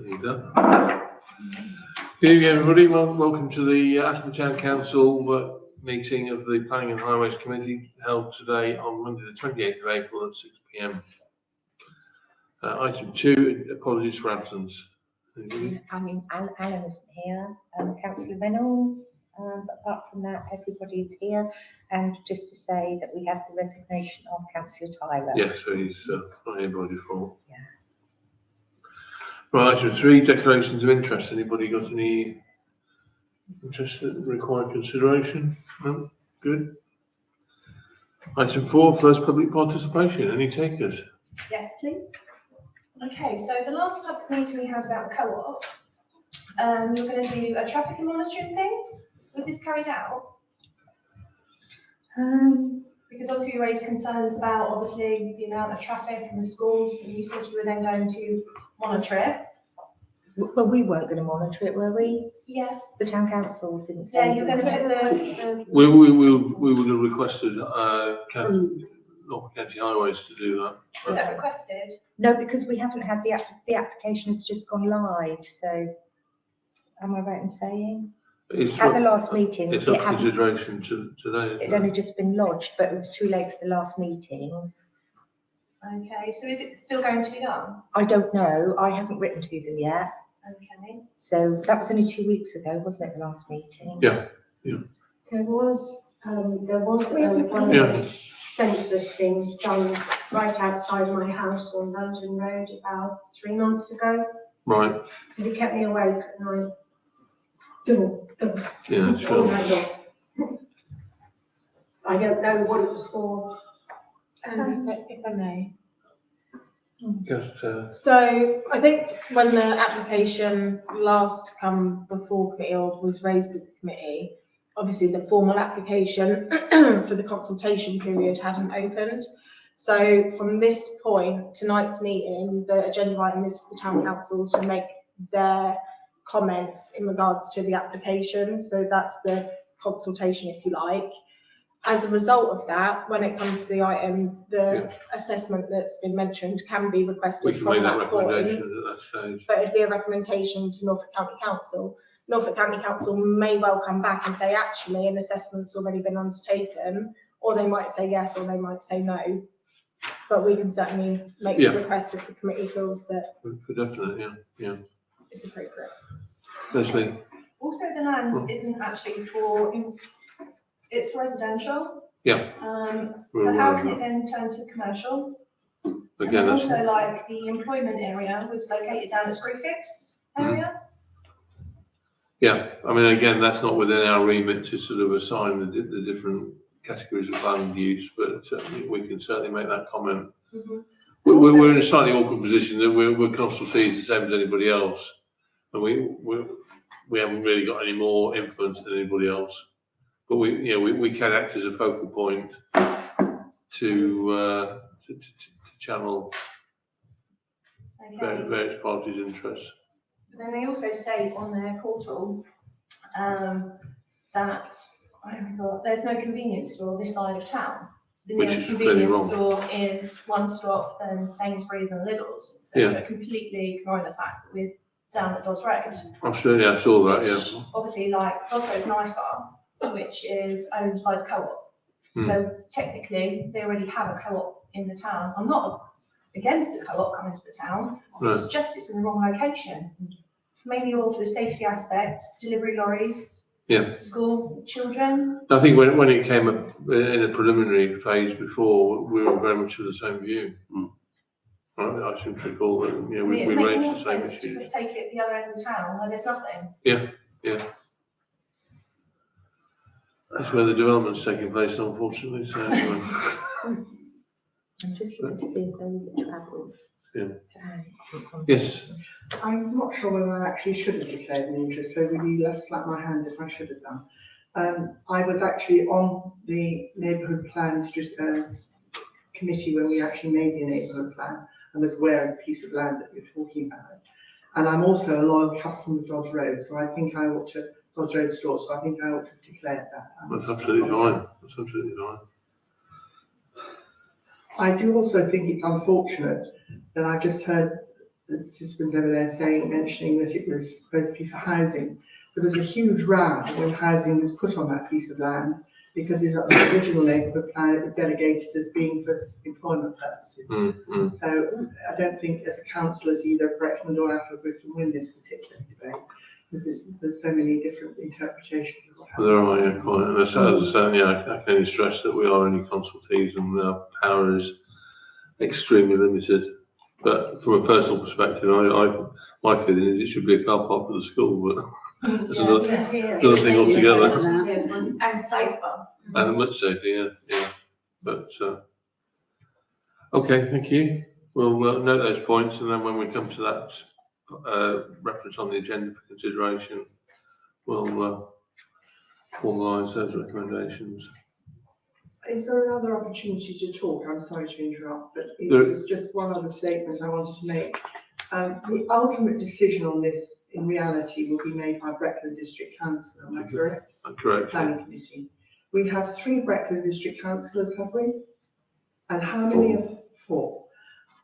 you done. Good evening, everybody. Welcome to the Ashton Town Council meeting of the Planning and Highways Committee held today on Monday the 28th of April at 6 p.m. Item 2, apologies for absence. Alan isn't here, Councillor Reynolds, but apart from that, everybody's here. And just to say that we have the resignation of Councillor Tyler. Yes, so he's not here by default. Yeah. Right, item 3, declarations of interest. Anybody got any interest that require consideration? No? Good. Item 4, first public participation. Any takers? Yes, please. Okay, so the last public meeting we had about the co-op, we're going to do a traffic and monitoring thing. Was this carried out? Because obviously we raised concerns about obviously the amount of traffic in the schools, and you said you were then going to monitor it. Well, we weren't going to monitor it, were we? Yeah. The town council didn't say. Yeah, you were going to put the We would have requested Norfolk County Highways to do that. was that requested? No, because we haven't had the application has just gone live. So, am I right in saying? It's At the last meeting, It's it up for hadn't. consideration today. It had only just been lodged, but it was too late for the last meeting. Okay, so is it still going to be done? I don't know. I haven't written to them yet. Okay. So that was only 2 weeks ago, wasn't it? The last meeting. Yeah. There was one of Yeah. those census things done right outside my house on London Road about 3 months ago, Right. because it kept me awake at night. Yeah, All sure. night long. I don't know what it was for. If I may. Just So I think when the application last come before committee or was raised with the committee, obviously the formal application for the consultation period hadn't opened. So from this point, tonight's meeting, the agenda item is for the town council to make their comments in regards to the application. So that's the consultation, if you like. As a result of that, when it comes to the item, the assessment that's been mentioned can be we requested can from make that that point, recommendation at that stage. but it'd be a recommendation to Norfolk County Council. Norfolk County Council may well come back and say, actually, an assessment's already been undertaken, or they might say yes, or they might say no. But we can certainly make the request if the committee feels that For definite, yeah. it's appropriate. Leslie. Also, the land isn't actually for, it's residential. Yeah. So how can it then turn to commercial? Again, And that's also, like, the employment area was located down at Screwfix area. yeah. I mean, again, that's not within our remit to sort of assign the different categories of land use, but we can certainly make that comment. Mm-hmm. We're in a slightly awkward position that we're consultees the same as anybody else, and we haven't really got any more influence than anybody else. But we can act as a focal point to channel various parties' interests. But then they also state on their portal that there's no convenience store this side of town. The Which nearest is clearly convenience wrong. store is one stop, then Sainsbury's and Lidl's. So Yeah. they're completely ignoring the fact that we're down at Dodds Road. Absolutely, I saw that. Which Yeah. obviously, like, Dodds Road's nicer, which is owned by the co-op. So technically, they already have a co-op in the town. I'm not against the co-op coming to the town. It's just it's in the wrong location. Mainly all for the safety aspects, delivery lorries, school children. I think when it came up in a preliminary phase before, we were very much of the same view. I seem to recall that we raised the same issue. To take it the other end of town where there's nothing. Yeah. That's where the development's taking place, unfortunately. So anyway. I'm just looking to see if there was a travel. Yeah. Yes. I'm not sure whether I actually should have declared an interest, so really let's slap my hand if I should have done. I was actually on the neighbourhood plans committee when we actually made the neighbourhood plan and was aware of the piece of land that you're talking about. And I'm also a loyal customer of Dodds Road, so I think I ought to, Dodds Road store, so I think I ought to have declared that. That's absolutely fine. That's absolutely fine. I do also think it's unfortunate that I just heard the participant over there mentioning that it was supposed to be for housing. But there's a huge row when housing was put on that piece of land, because in the original neighbourhood plan, it was delegated as being for employment purposes. So I don't think as councillors, either Bretland or Attleborough, can win this particular debate, because there's so many different interpretations of what happened. There are, yeah, quite. And as I say, yeah, I can only stress that we are only consultees and our power is extremely limited. But from a personal perspective, my feeling is it should be a car park for the school, but that's another thing altogether. And safer. And much safer, yeah. But, okay, thank you. We'll note those points, and then when we come to that reference on the agenda for consideration, we'll formalise those recommendations. Is there another opportunity to talk? I'm sorry to interrupt, but it was just one other statement I wanted to make. The ultimate decision on this, in reality, will be made by Bretland District Council, am I correct? Correct. Planning Committee. We have 3 Bretland District Councillors, have we? And how many of 4?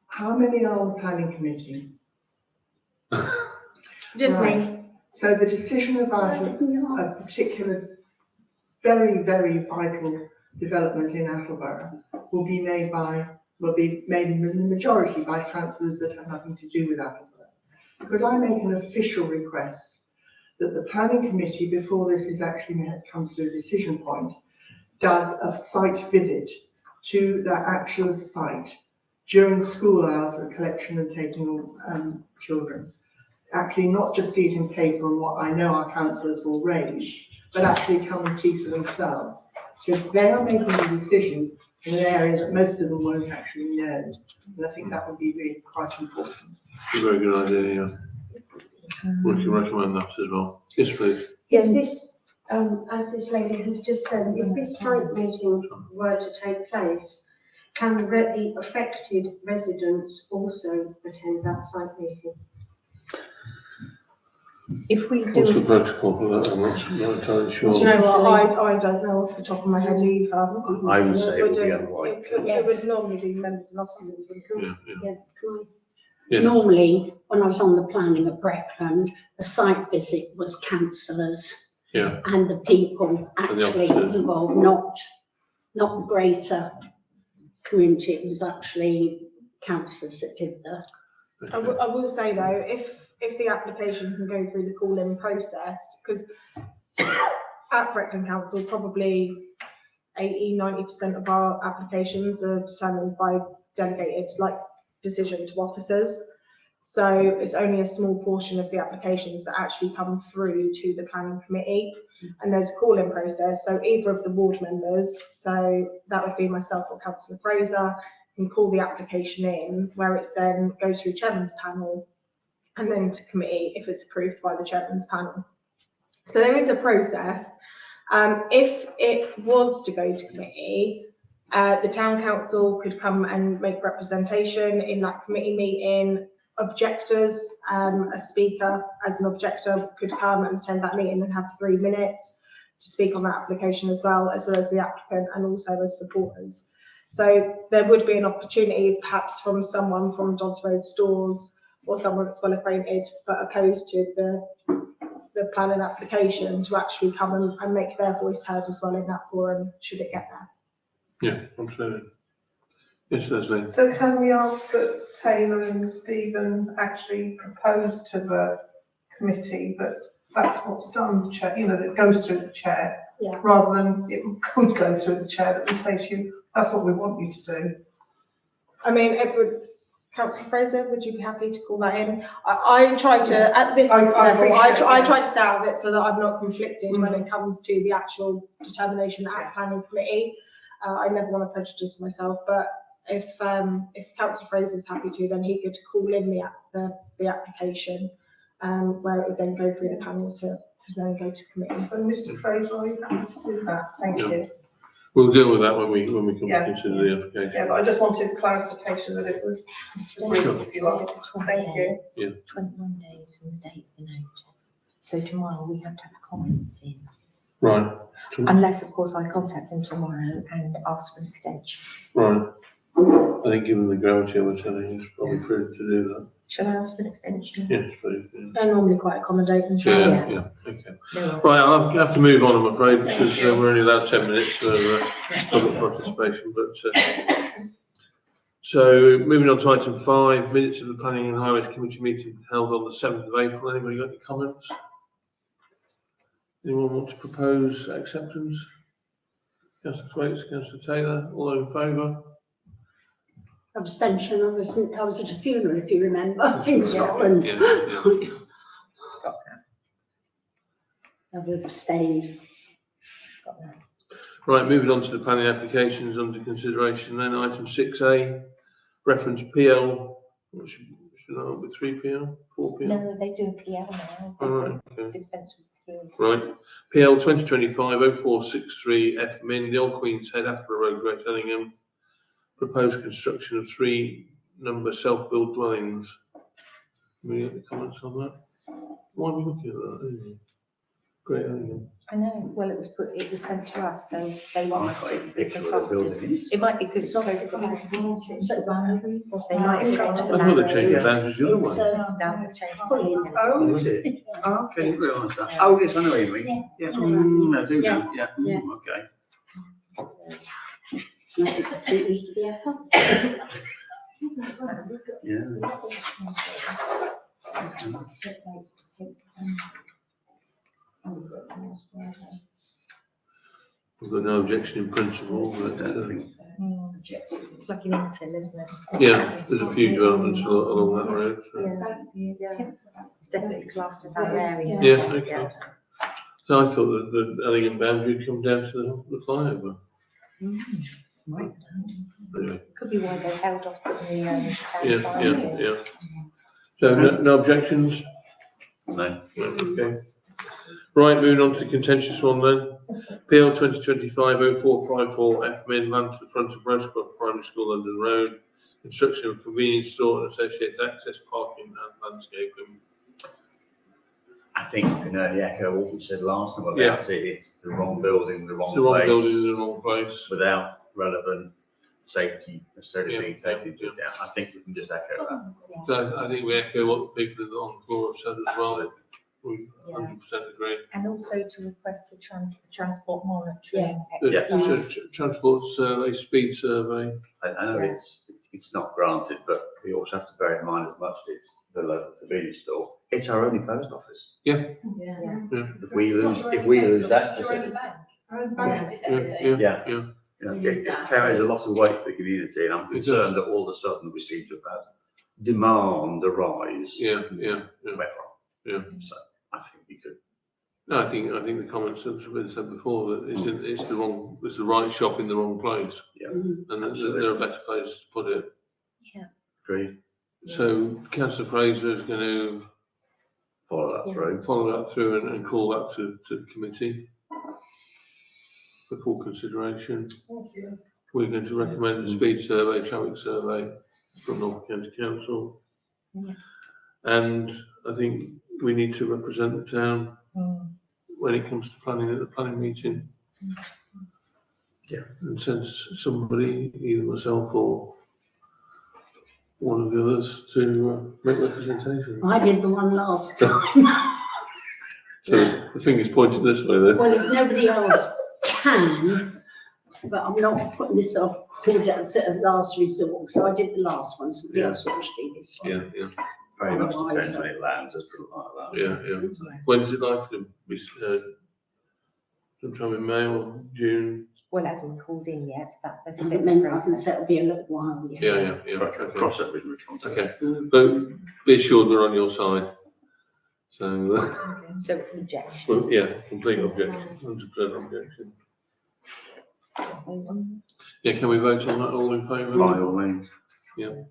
How many are on the Planning Committee? Just Right. me. So the decision about a particular very, very vital development in Attleborough will be made in the majority by councillors that have nothing to do with Attleborough. Could I make an official request that the planning committee, before this is actually comes to a decision point, does a site visit to the actual site during school hours of collection and taking children? Actually, not just see it in paper and what I know our councillors will raise, but actually come and see for themselves. Because they are making the decisions in an area that most of them won't actually know. And I think that would be really quite important. It's a very good idea, yeah. We can recommend that as well. Yes, please. If this, as this lady has just said, if this site meeting were to take place, can the affected residents also attend that site meeting? If we do, What's the protocol for that? I'm not entirely sure. Do you know what? I don't know off the top of my head either. I would say it would be unlikely. It would normally be members and officers. Yeah. Yeah, can I? Yes. Normally, when I was on the planning at Bretland, the site visit was councillors Yeah. and the people And the actually officers. involved, not the greater community. It was actually councillors that did the. I will say though, if the application can go through the call-in process, because at Bretland Council, probably 80–90% of our applications are determined by delegated decision to officers. So it's only a small portion of the applications that actually come through to the planning committee, and there's a call-in process. So either of the ward members, so that would be myself or Councillor Fraser, can call the application in, where it's then goes through chairman's panel and then to committee if it's approved by the chairman's panel. So there is a process. If it was to go to committee, the town council could come and make representation in that committee meeting. Objectors, a speaker as an objector could come and attend that meeting and have 3 minutes to speak on that application as well as the applicant and also as supporters. So there would be an opportunity perhaps from someone from Dodds Road Stores or someone that's well acquainted but opposed to the planning application to actually come and make their voice heard as well in that forum should it get there. Yeah, absolutely. Yes, Leslie. So can we ask that Taylor and Stephen actually propose to the committee that that's what's done, the chair, that it goes through the chair, Yeah. rather than it could go through the chair, that we say to you, that's what we want you to do. I mean, it would, Councillor Fraser, would you be happy to call that in? I try to, at this I level, I appreciate try to stay out of it so that I'm not conflicted when it comes to the actual determination at planning committee. I never want to prejudice myself, but if Councillor Fraser is happy to, then he could call in the application, where it would then go through the panel to then go to committee. So Mr. Fraser, are you happy to do that? Thank Yeah. you. We'll deal with that when we come Yeah. to consider the application. Yeah, but I just wanted clarification that it was agreed Sure. if you asked. Thank you. 21 days from the date of the notice. So tomorrow we have to have comments in. Right. Unless, of course, I contact them tomorrow and ask for an extension. Right. I think given the gravity of it, I think it's probably prudent to do that. Shall I ask for an extension? Yes, please. They're normally quite accommodating. Yeah, yeah, okay. No. Right, I'll have to move on, I'm afraid, because we're only allowed 10 minutes for public participation, but, so moving on to item 5, minutes of the Planning and Highways Committee meeting held on the 7th of April. Anybody got any comments? Anyone want to propose acceptance? Councillor Thwaites, Councillor Taylor, all in favour? Abstention, I was at a funeral, if you remember, in Scotland. Yeah, yeah. I've abstained. Right, moving on to the planning applications under consideration then, item 6A, reference PL, which should that be 3PL, 4PL? No, they do a PL now. They All right, don't okay. dispense with 3. Right, PL 2025-0463 F Min, the Old Queen's Head, Athborough Road, Great Ellingham. Proposed construction of 3-number self-built dwellings. Can we get the comments on that? Why are we looking at that? Anyway? Great Ellingham. I know, well, it was sent to us, so they want us to be Picture of the consulted. building. It might be good to post the boundaries. They might have changed the I thought they changed the boundaries. boundaries the other way. It's, Now they've changed the boundaries. Oh, is it? Oh, okay, I didn't realise that. Oh, yes, I know what you mean. Yeah, I do Yeah. know, yeah, Yeah. okay. nothing that seems to be a help. Yeah. We've got no objection in principle, but, It's like an infill, isn't it? yeah, there's a few developments along that road. So. Yeah. It's definitely classed as our area. Yeah, okay. So I thought that the Ellingham boundary would come down to the flyover. Right. Anyway, Could be why they held off putting the town yeah, signs yeah, in. yeah. So no objections? No. No, okay. Right, moving on to the contentious one then. PL 2025-0454 F Min, land to the front of Rosecroft Primary School, London Road. Construction of a convenience store and associated access, parking and landscaping. I think you can only echo what we said last time about Yeah. it. It's the wrong building, the wrong It's the wrong building in place, the wrong place. without relevant safety necessarily Yeah, being taken into account. I think we can just echo that. So I think we echo what the people on the floor have said as well. Absolutely. We 100% agree. And also to request the transport monitoring The exercise. transport survey, speed survey. I know Yeah. it's not granted, but we also have to bear in mind as much as it's the local convenience store, it's our only post office. Yeah. If we lose that facility, Yeah, Yeah. yeah. you know, it carries a lot of weight for the community, and I'm It does. concerned that all of a sudden we seem to have had demand arise. Yeah, yeah, yeah. Where from? Yeah. So I think we could. No, I think the comments have been said before that it's the right shop in the wrong place. Yeah. And there are better places to put it. Yeah. Agree. So Councillor Fraser is going to Follow that through. follow that through and call that to the committee for full consideration. We're going to recommend a speed survey, traffic survey from Norfolk County Council. Yeah. And I think we need to represent the town when it comes to planning at the planning meeting. Yeah. And send somebody, either myself or one of the others, to make representation. I did the one last time. So the finger's pointing this way then. Well, if nobody else can, but I'm not putting this off, called it a sort of last resort, so I did the last one, somebody Yeah. else will do this one. Yeah, yeah, Very much Otherwise, depends when it lands, let's put it like that. yeah, yeah. When's it likely to be, sometime in May or June? Well, it hasn't been called in yet, so there's a bit Doesn't of mean, a I can say it'll process. be a little while, yeah. Yeah, yeah, yeah. Okay. Cross that bridge when we come to it. Okay, but be assured we're on your side. So, So it's an objection. well, yeah, complete objection, 100% objection. Yeah, can we vote on that, all in favour? By all means. Okay,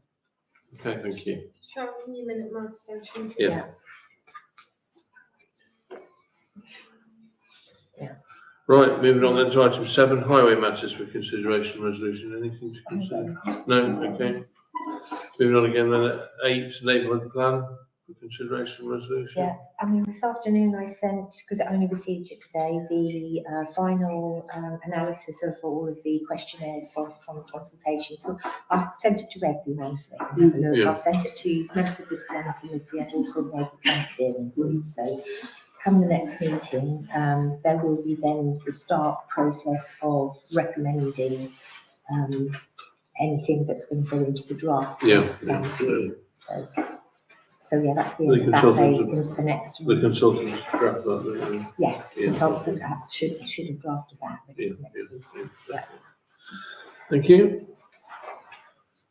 thank you. Sharon, can you minute my abstention? Yeah. Right, moving on then to item 7, highway matters for consideration resolution. Anything to consider? No, okay. Moving on again then at 8, neighbourhood plan. for consideration resolution? Yeah, I mean, this afternoon I sent, because I only received it today, the final analysis of all of the questionnaires from consultation. So I've sent it to everyone so they can have a look. Yeah. I've sent it to members of this planning committee and also the Neighbourhood Plan Steering Group. So come the next meeting, there will be then the start process of recommending anything that's going to go into the draft. Yeah, plan yeah, review. So yeah, that's the The end of that consultants phase have- into the next The one. consultants draft that, Yes, Yeah. consultants should have drafted that yeah, ready for next week. yeah. Yeah. Thank you.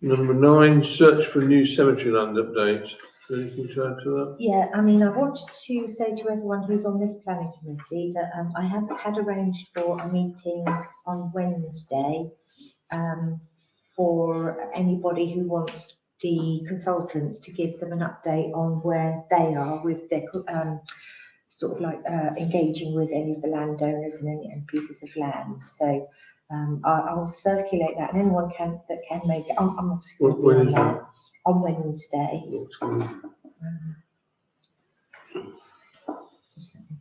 Number 9, search for new cemetery land update. Anything to add to that? Yeah, I mean, I wanted to say to everyone who's on this planning committee that I have had arranged for a meeting on Wednesday for anybody who wants the consultants to give them an update on where they are with their sort of like engaging with any of the landowners and pieces of land. So I'll circulate that, and anyone that can make it. I'm obviously going to be When on is there that? on Wednesday. What's going on? Just a second.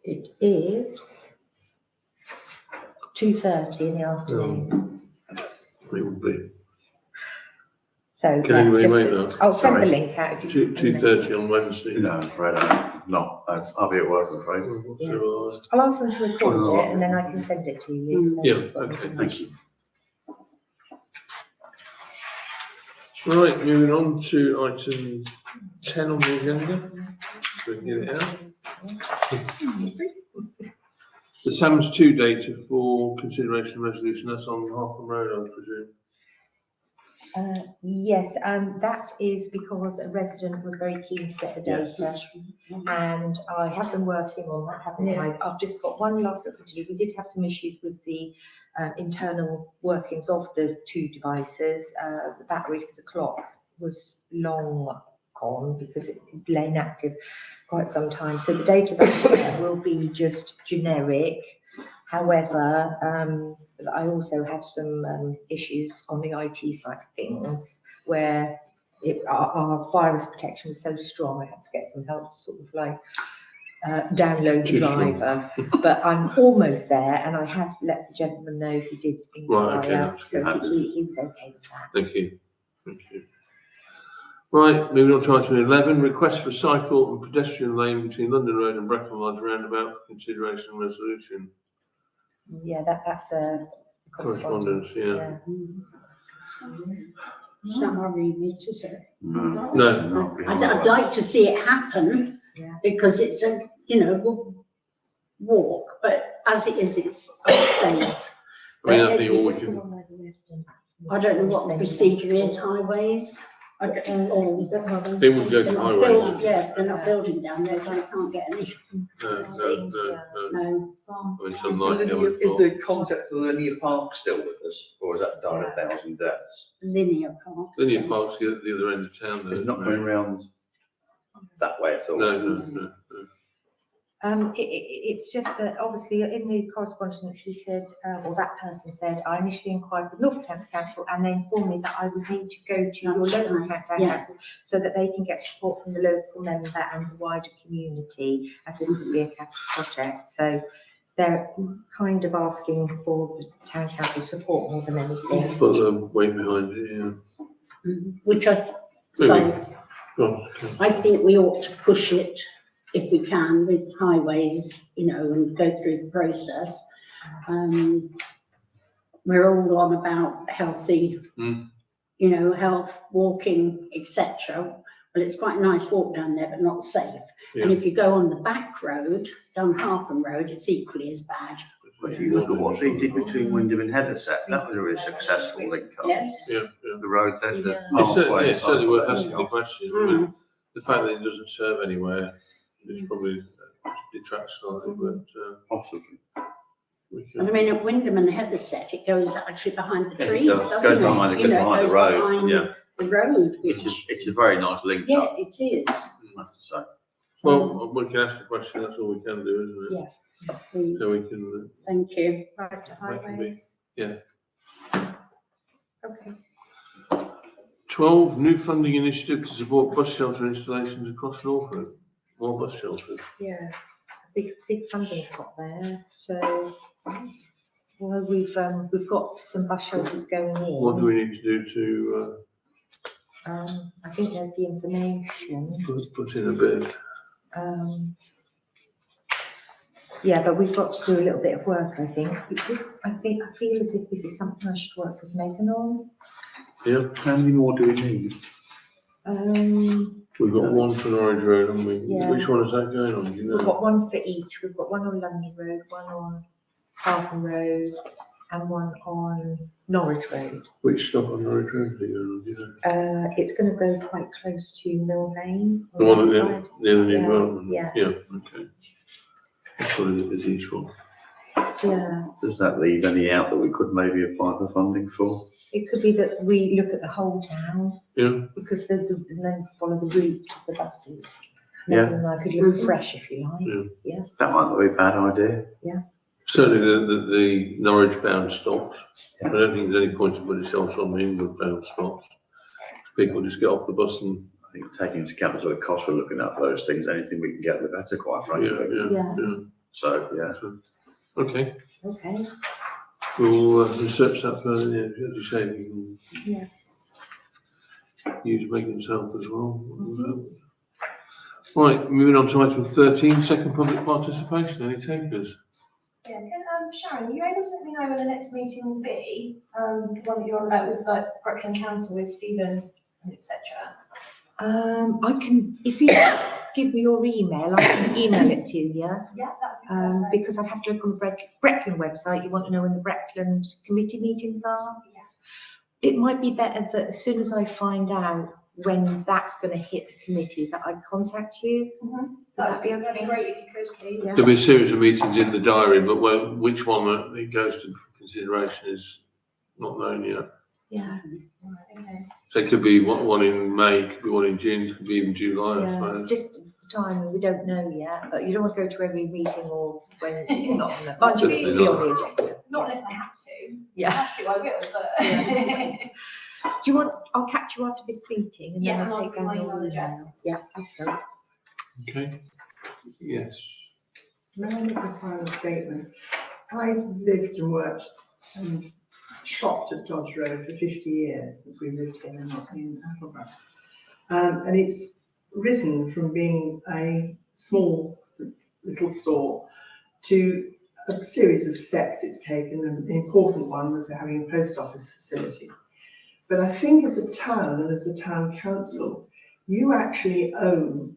It is 2:30 in the afternoon. It will be So Can anybody just make that? I'll send the Sorry. link out if you. 2:30 on Wednesday. No, I'm afraid I'm not. I'll be at work, I'm afraid. So, I'll ask them to record Oh, it and then I can send it to you. so Yeah, you've got okay, information. Thank you. right, moving on to item 10 on the agenda. So we can get it out. The SAMS 2 data for consideration resolution, that's on Harpham Road, I presume. Yes, that is because a resident was very keen to get the Yes, data, and I have been working on that, haven't I? I've just got one last little to do. We did have some issues with the internal workings of the two devices. The battery for the clock was long gone because it lay inactive quite some time. So the data that will be just generic. However, I also have some issues on the IT side of things where our virus protection was so strong, I had to get some help to sort of like download the Too strong. driver. But I'm almost there, and I have let the gentleman know he did Right, okay, inquire, that's so good. he was okay with that. Thank you. Thank you. Right, moving on to item 11, request for cycle and pedestrian lane between London Road and Brecon Lodge roundabout for consideration and resolution. Yeah, that's a Correspondence, yeah. It's not my remit, is it? No. No. I'd like to see it happen, Yeah. because it's a, walk, but as it is, it's unsafe. I mean, I But think all we can, I don't know what the procedure is, highways. I don't, or they will go to they're not highways. building, yeah, they're not building down there, so I can't get any. No. No. I mean, it's unlikely, I would have Is thought. the contact of Linear Park still with us, or has that died a thousand deaths? Linear park. Linear Park's the other end of town, though. It's not isn't going it? round that way at all. No. It's just that obviously in the correspondence she said, or that person said, I initially inquired with Norfolk County Council and they informed me that I would need to go to your That's local right, county yeah. council so that they can get support from the local member and the wider community, as this would be a capital project. So they're kind of asking for the town council support more than anything. Put the weight behind it, yeah. Which Go on. I think we ought to push it if we can with highways, and go through the process. We're all on about healthy, health, walking, etc. Well, it's quite a nice walk down there, but not safe. Yeah. And if you go on the back road, down Harpham Road, it's equally as bad. But if you look at what they did between Wyndham and Heatherset, that was a really successful link up. Yes. Yeah. The road there, the It's pathway. it's certainly worth cycle asking the path. question. I mean, the fact that it doesn't serve anywhere is probably detracts slightly, but Possibly. we And I can. mean, at Wyndham and Heatherset, it goes actually behind the Yes, it trees, does. doesn't Goes it? behind- it goes behind the goes road, behind yeah. The road, It's which, a very nice link yeah, up, it is. I have to say. Well, we can ask the question, that's all we can do, isn't it? Yeah. Please, So we can, thank you. Right to That can be- highways. yeah. Okay. 12, new funding initiative to support bus shelter installations across Norfolk. More bus shelters. Yeah, big funding pot there, so, well, we've got some bus shelters going in. What do we need to do to I think there's the information. put in a bit? Yeah, but we've got to do a little bit of work, I think. I feel as if this is something I should work with Megan on. Yeah. How many more do we need? We've got one for Norwich Road, haven't we? Yeah. Which one is that going on? Do you We've know? got one for each. We've got one on London Road, one on Harpen Road, and one on Norwich Road. Which stop on Norwich Road are you going on? Do you know? It's going to go quite close to Mill Lane. The one at side. near the new Yeah, development? yeah. Yeah, okay. That's probably the busiest one. Yeah, Does that leave any out that we could maybe apply for funding for? it could be that we look at the whole town. Yeah. Because and then follow the route of the buses. Yeah. Megan and I could look fresh if you like. Yeah. That might not be a bad idea. Certainly the Norwich bound stops. I don't think there's any point to put yourself on the inward bound stops. People just get off the bus and. I think taking into account the sort of cost we're looking at for those things, anything we can get the better, quite frankly. Yeah. So, yeah. Okay, Okay, we'll research that further. Yeah, as you say, we can yeah. use Megan's help as well. Right, moving on to item 13, second public participation. Any takers? Yeah, Sharon, are you able to let me know when the next meeting will be? The one that you're on about with like Brecon Council with Stephen and etc. I can, if you give me your email, I can email it to you. Yeah, that would be Because I'd have to look on the Breckland website. You want to know when the Breckland committee meetings are? Yeah. It might be better that as soon as I find out when that's going to hit the committee, that I contact you. Mm-hmm. Would that be okay? That'd be great if you could, please. Yeah. There'll be a series of meetings in the diary, but which one that it goes to consideration is not known yet. Yeah, Okay. So it could be one in May, could be one in June, could be even July, I yeah, suppose. just the time, we don't know yet, but you don't want to go to every meeting or when it's not on the budget, Definitely it'll be on not. the agenda. Not unless I have to. If I Yeah. have to, I will, but. Do you want, I'll catch you after this meeting and then Yeah, I'll and take I'll down email your address. email. Yeah, okay. Okay. Yes. May I make a final statement? I've lived and worked and shopped at Dodge Road for 50 years since we lived here in Attleborough. And it's risen from being a small little store to a series of steps it's taken, and the important one was having a post office facility. But I think as a town and as a town council, you actually own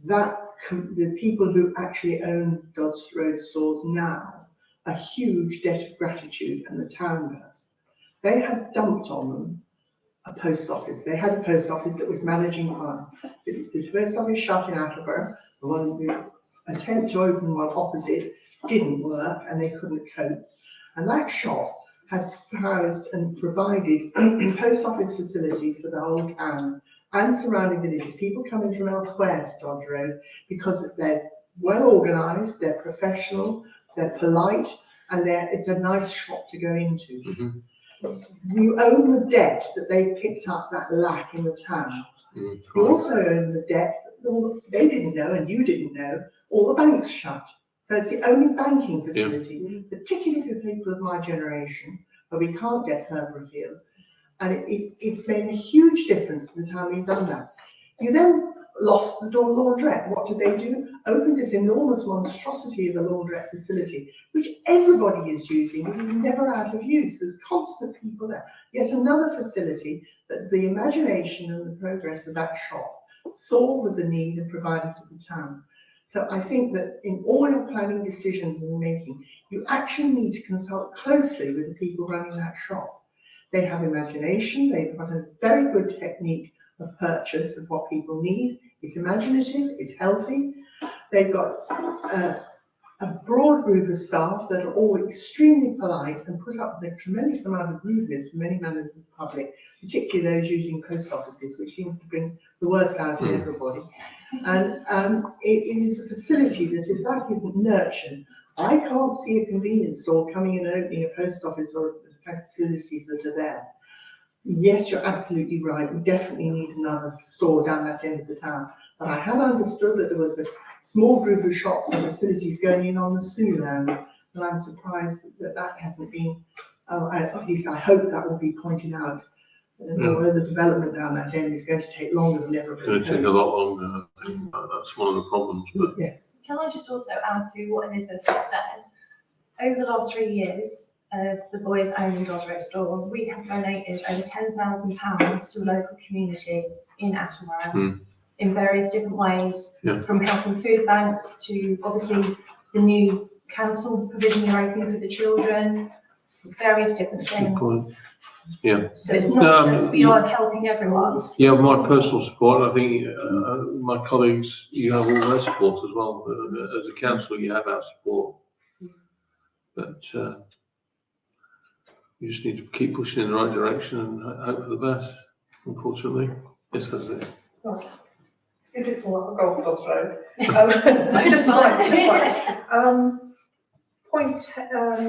that, the people who actually own Dodge Road stores now, a huge debt of gratitude, and the town does. They had dumped on them a post office. They had a post office that was managing fine. The post office shut in Attleborough. The attempt to open one opposite didn't work and they couldn't cope. And that shop has housed and provided post office facilities for the whole town and surrounding villages. People coming from elsewhere to Dodge Road because they're well organised, they're professional, they're polite, and it's a nice shop to go into. Mm-hmm. You own the debt that they picked up that lack in the town. You also own the debt that they didn't know and you didn't know, all the banks shut. So it's the only banking facility, particularly for people of my generation, where we can't get further afield. And it's made a huge difference to the time we've done that. You then lost the laundrette. What did they do? Opened this enormous monstrosity of a laundrette facility, which everybody is using. It is never out of use. There's constant people there. Yet another facility that's the imagination and the progress of that shop saw was a need and provided for the town. So I think that in all your planning decisions and making, you actually need to consult closely with the people running that shop. They have imagination. They've got a very good technique of purchase of what people need. It's imaginative, it's healthy. They've got a broad group of staff that are all extremely polite and put up with a tremendous amount of rudeness from many members of the public, particularly those using post offices, which seems to bring the worst out in everybody. And it is a facility that if that isn't nurtured, I can't see a convenience store coming and opening a post office or the facilities that are there. Yes, you're absolutely right. We definitely need another store down that end of the town. But I had understood that there was a small group of shops and facilities going in on the Sue land, and I'm surprised that that hasn't been, at least I hope that will be pointed out. Although the development down that end is going to take longer than It's everybody going to take a hoped. lot longer. I think that's one of the problems, but Yes. Can I just also add to what Elizabeth just said? Over the last 3 years, the boys own Dosro store, we have donated over £10,000 to the local community in Attleborough in various different ways, Yeah. from helping food banks to obviously the new council provision you're opening for the children, various different good things. point. Yeah. So it's not just we are helping everyone. You have my personal support, and I think my colleagues, you have all their support as well. As a council, you have our support. But you just need to keep pushing in the right direction and hope for the best, unfortunately. Yes, that's it. It is a lot of golf course road. Just Point,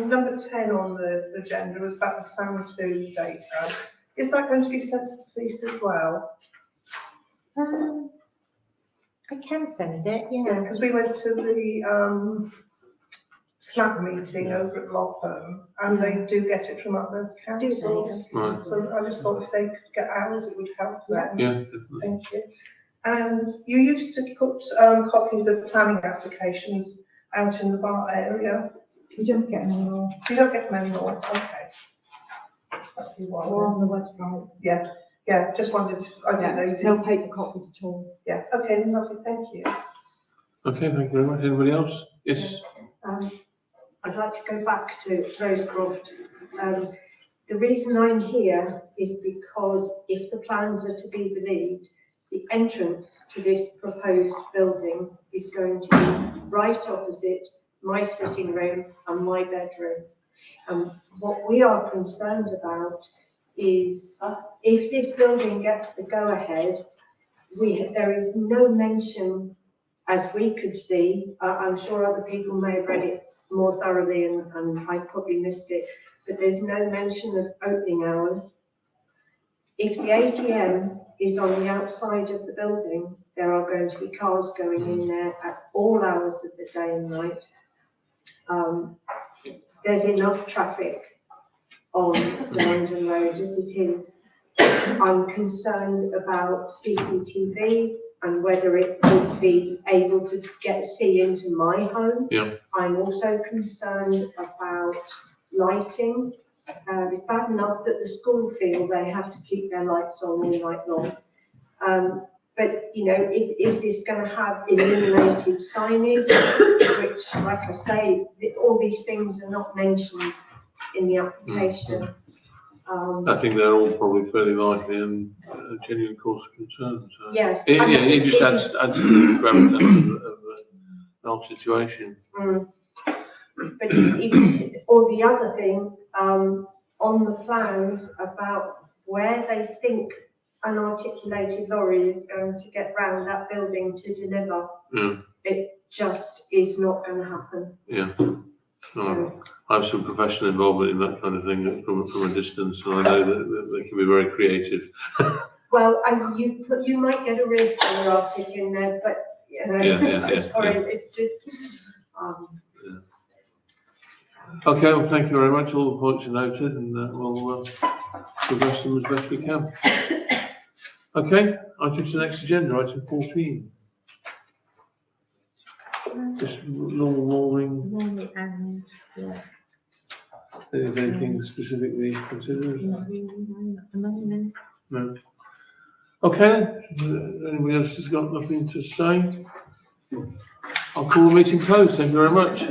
number 10 on the agenda was about the Sound 2 data. Is that going to be sent to the police as well? I can send it, Yeah, yeah. because we went to the SLAP meeting over at Lopham, and they do get it from other councils. Right. So I just thought if they could get ours, it would help them. Yeah, definitely. Thank you. And you used to put copies of planning applications out in the bar area. We don't get any more. You don't get them anymore, okay. That'd be one. Or on the website. Yeah, just wondered, I didn't know you No did. paper copies at all. Yeah, okay, lovely, thank you. Okay, thank you very much. Anybody else? Yes. I'd like to go back to Rosecroft. The reason I'm here is because if the plans are to be believed, the entrance to this proposed building is going to be right opposite my sitting room and my bedroom. What we are concerned about is if this building gets the go-ahead, there is no mention, as we could see, I'm sure other people may have read it more thoroughly and I probably missed it, but there's no mention of opening hours. If the ATM is on the outside of the building, there are going to be cars going in there at all hours of the day and night. There's enough traffic on the London Road as it is. I'm concerned about CCTV and whether it would be able to see into my home. Yeah. I'm also concerned about lighting. It's bad enough that the school feel they have to keep their lights on all night long. But, you know, is this going to have illuminated signage, which, like I say, all these things are not mentioned in the application. I think they're all probably fairly likely and a genuine cause of concern. So. Yes. It just adds to the gravitas of the whole situation. But even, or the other thing, on the plans about where they think an articulated lorry is going to get round that building to deliver, it just is not going to happen. Yeah. So, I have some professional involvement in that kind of thing from a distance, and I know that they can be very creative. well, you might get a rear cylinder artic in there, but you know, sorry, it's just. Okay, well, thank you very much. All the points are noted, and we'll progress them as best we can. Okay, item to the next agenda, item 14. Just normal morning. Normally and, yeah. Anything specifically considered? Not really, no, at the moment. No. Okay, anybody else has got nothing to say? I'll call the meeting closed. Thank you very much.